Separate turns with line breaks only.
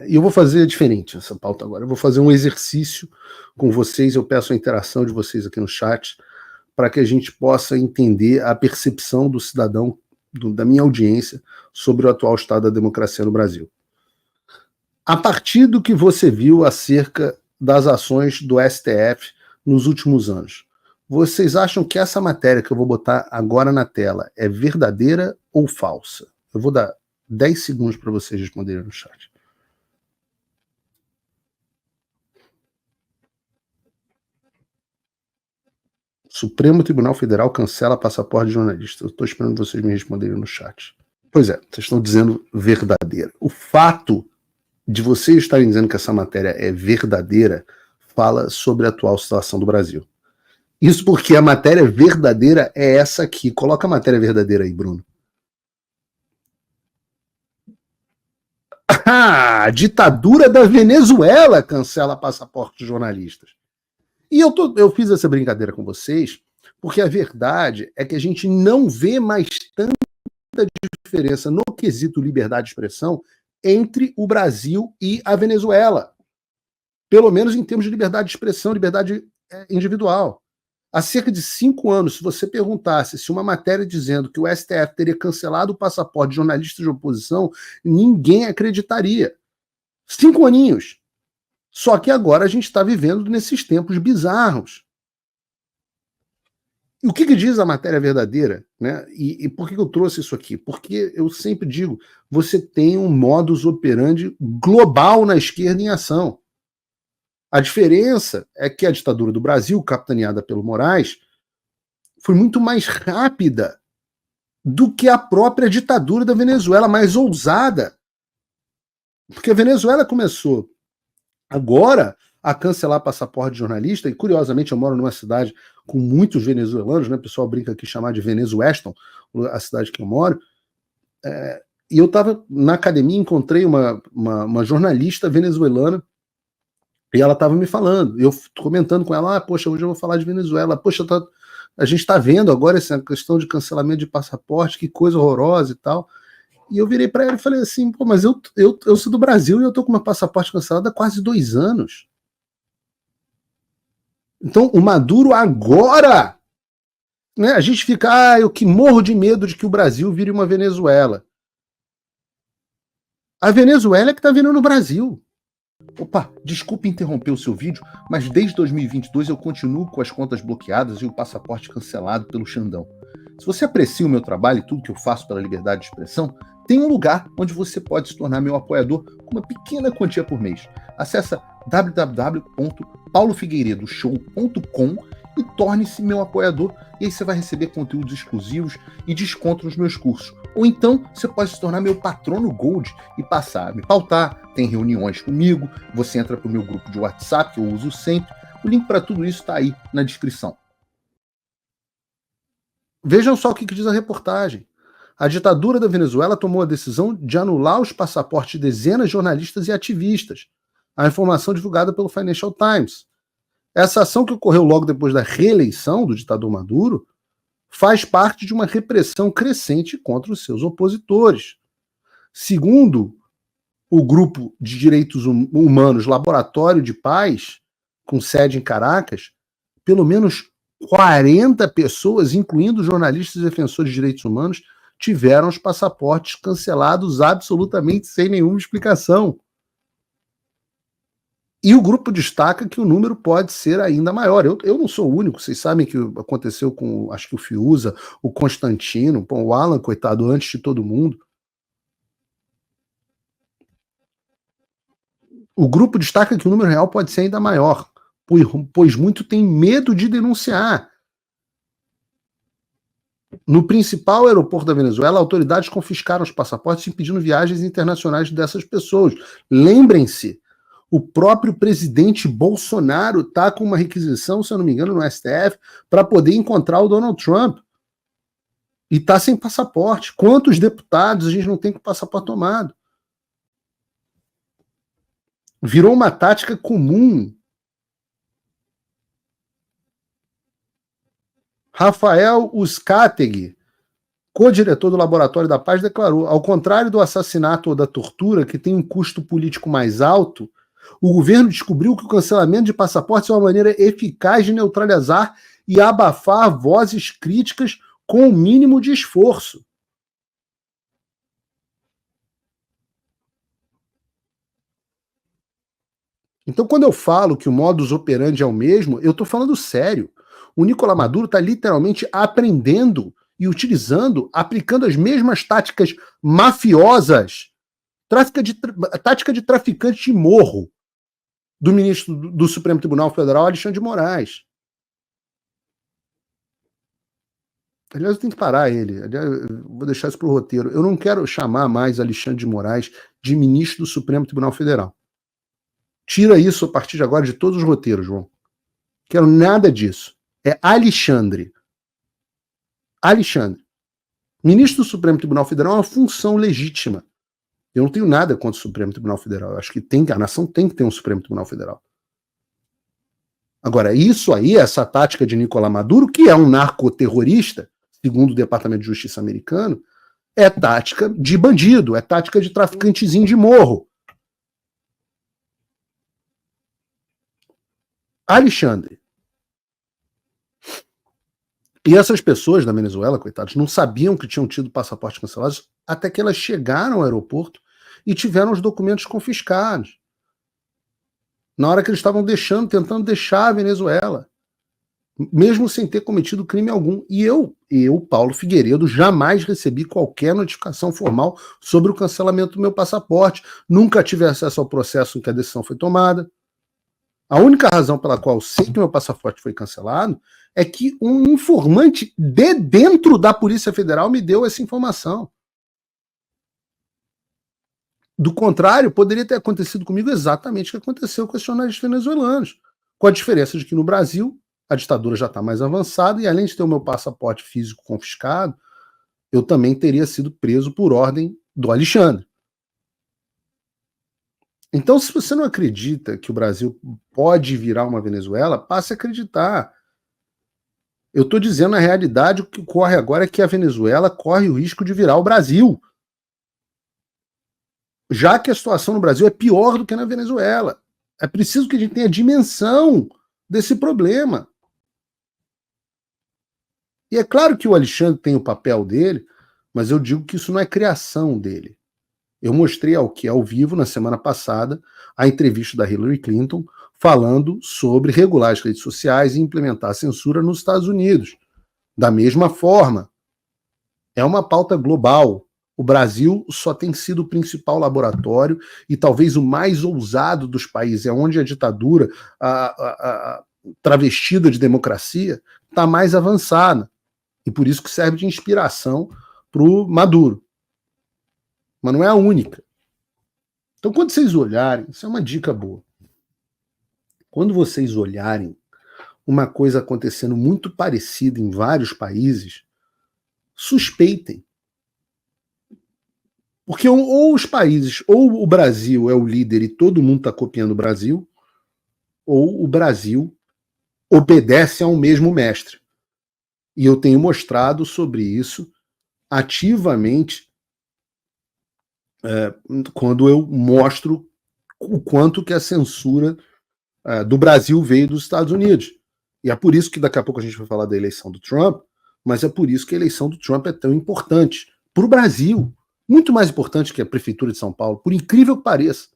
E eu vou fazer diferente essa pauta agora. Eu vou fazer um exercício com vocês, eu peço a interação de vocês aqui no chat, para que a gente possa entender a percepção do cidadão, da minha audiência, sobre o atual estado da democracia no Brasil. A partir do que você viu acerca das ações do STF nos últimos anos, vocês acham que essa matéria que eu vou botar agora na tela é verdadeira ou falsa? Eu vou dar 10 segundos para vocês responderem no chat. Supremo Tribunal Federal cancela passaporte de jornalista. Eu estou esperando vocês me responderem no chat. Pois é, vocês estão dizendo verdadeira. O fato de vocês estarem dizendo que essa matéria é verdadeira fala sobre a atual situação do Brasil. Isso porque a matéria verdadeira é essa aqui. Coloca a matéria verdadeira aí, Bruno. A ditadura da Venezuela cancela passaporte de jornalistas. E eu fiz essa brincadeira com vocês porque a verdade é que a gente não vê mais tanta diferença no quesito liberdade de expressão entre o Brasil e a Venezuela. Pelo menos em termos de liberdade de expressão, liberdade individual. Há cerca de 5 anos, se você perguntasse se uma matéria dizendo que o STF teria cancelado o passaporte de jornalistas de oposição, ninguém acreditaria. 5 aninhos. Só que agora a gente está vivendo nesses tempos bizarros. E o que diz a matéria verdadeira? Né? E por que eu trouxe isso aqui? Porque eu sempre digo, você tem um modus operandi global na esquerda em ação. A diferença é que a ditadura do Brasil, capitaneada pelo Moraes, foi muito mais rápida do que a própria ditadura da Venezuela, mais ousada. Porque a Venezuela começou agora a cancelar passaporte de jornalista, e curiosamente eu moro numa cidade com muitos venezuelanos, né? O pessoal brinca aqui chamar de Venezueston, a cidade que eu moro, e eu estava na academia, encontrei uma jornalista venezuelana, e ela estava me falando, eu comentando com ela, poxa, hoje eu vou falar de Venezuela, poxa, a gente está vendo agora essa questão de cancelamento de passaporte, que coisa horrorosa e tal. E eu virei para ela e falei assim, pô, mas eu sou do Brasil e eu tô com meu passaporte cancelado há quase 2 anos. Então, o Maduro agora, né, a gente fica, eu que morro de medo de que o Brasil vire uma Venezuela. A Venezuela é que tá vindo no Brasil. Opa, desculpe interromper o seu vídeo, mas desde 2022 eu continuo com as contas bloqueadas e o passaporte cancelado pelo Xandão. Se você aprecia o meu trabalho e tudo que eu faço pela liberdade de expressão, tem um lugar onde você pode se tornar meu apoiador com uma pequena quantia por mês. Acesse www.paulofigueiredoshow.com e torne-se meu apoiador, e aí você vai receber conteúdos exclusivos e desconto nos meus cursos. Ou então você pode se tornar meu patrono Gold e passar a me pautar, tem reuniões comigo, você entra para o meu grupo de WhatsApp, que eu uso sempre. O link para tudo isso está aí na descrição. Vejam só o que diz a reportagem. A ditadura da Venezuela tomou a decisão de anular os passaportes de dezenas de jornalistas e ativistas. A informação divulgada pelo Financial Times. Essa ação, que ocorreu logo depois da reeleição do ditador Maduro, faz parte de uma repressão crescente contra os seus opositores. Segundo o grupo de direitos humanos Laboratório de Paz, com sede em Caracas, pelo menos 40 pessoas, incluindo jornalistas e defensores de direitos humanos, tiveram os passaportes cancelados absolutamente sem nenhuma explicação. E o grupo destaca que o número pode ser ainda maior. Eu não sou o único, vocês sabem que aconteceu com, acho que o Fiuza, o Constantino, o Alan, coitado, antes de todo mundo. O grupo destaca que o número real pode ser ainda maior, pois muito tem medo de denunciar. No principal aeroporto da Venezuela, autoridades confiscaram os passaportes impedindo viagens internacionais dessas pessoas. Lembrem-se, o próprio presidente Bolsonaro está com uma requisição, se eu não me engano, no STF, para poder encontrar o Donald Trump. E está sem passaporte. Quantos deputados a gente não tem com passaporte tomado? Virou uma tática comum. Rafael Uzcategui, co-diretor do Laboratório da Paz, declarou: ao contrário do assassinato ou da tortura, que tem um custo político mais alto, o governo descobriu que o cancelamento de passaportes é uma maneira eficaz de neutralizar e abafar vozes críticas com o mínimo de esforço. Então, quando eu falo que o modus operandi é o mesmo, eu estou falando sério. O Nicolás Maduro está literalmente aprendendo e utilizando, aplicando as mesmas táticas mafiosas, tática de traficante de morro, do ministro do Supremo Tribunal Federal, Alexandre de Moraes. Aliás, eu tenho que parar ele. Aliás, vou deixar isso para o roteiro. Eu não quero chamar mais Alexandre de Moraes de ministro do Supremo Tribunal Federal. Tira isso a partir de agora de todos os roteiros, João. Quero nada disso. É Alexandre. Alexandre. Ministro do Supremo Tribunal Federal é uma função legítima. Eu não tenho nada contra o Supremo Tribunal Federal. Eu acho que a nação tem que ter um Supremo Tribunal Federal. Agora, isso aí, essa tática de Nicolás Maduro, que é um narcoterrorista, segundo o Departamento de Justiça americano, é tática de bandido, é tática de traficantezinho de morro. Alexandre. E essas pessoas da Venezuela, coitados, não sabiam que tinham tido passaportes cancelados até que elas chegaram ao aeroporto e tiveram os documentos confiscados. Na hora que eles estavam tentando deixar a Venezuela, mesmo sem ter cometido crime algum. E eu, Paulo Figueiredo, jamais recebi qualquer notificação formal sobre o cancelamento do meu passaporte. Nunca tive acesso ao processo em que a decisão foi tomada. A única razão pela qual eu sei que meu passaporte foi cancelado é que um informante de dentro da Polícia Federal me deu essa informação. Do contrário, poderia ter acontecido comigo exatamente o que aconteceu com os jornalistas venezuelanos. Com a diferença de que no Brasil a ditadura já está mais avançada e, além de ter o meu passaporte físico confiscado, eu também teria sido preso por ordem do Alexandre. Então, se você não acredita que o Brasil pode virar uma Venezuela, passe a acreditar. Eu estou dizendo a realidade, o que ocorre agora é que a Venezuela corre o risco de virar o Brasil. Já que a situação no Brasil é pior do que na Venezuela. É preciso que a gente tenha dimensão desse problema. E é claro que o Alexandre tem o papel dele, mas eu digo que isso não é criação dele. Eu mostrei ao vivo, na semana passada, a entrevista da Hillary Clinton falando sobre regular as redes sociais e implementar a censura nos Estados Unidos. Da mesma forma, é uma pauta global. O Brasil só tem sido o principal laboratório e talvez o mais ousado dos países, é onde a ditadura, travestida de democracia, está mais avançada. E por isso que serve de inspiração para o Maduro. Mas não é a única. Então, quando vocês olharem, isso é uma dica boa. Quando vocês olharem uma coisa acontecendo muito parecida em vários países, suspeitem. Porque ou os países, ou o Brasil é o líder e todo mundo está copiando o Brasil, ou o Brasil obedece ao mesmo mestre. E eu tenho mostrado sobre isso ativamente quando eu mostro o quanto que a censura do Brasil veio dos Estados Unidos. E é por isso que daqui a pouco a gente vai falar da eleição do Trump, mas é por isso que a eleição do Trump é tão importante para o Brasil. Muito mais importante que a Prefeitura de São Paulo, por incrível que pareça.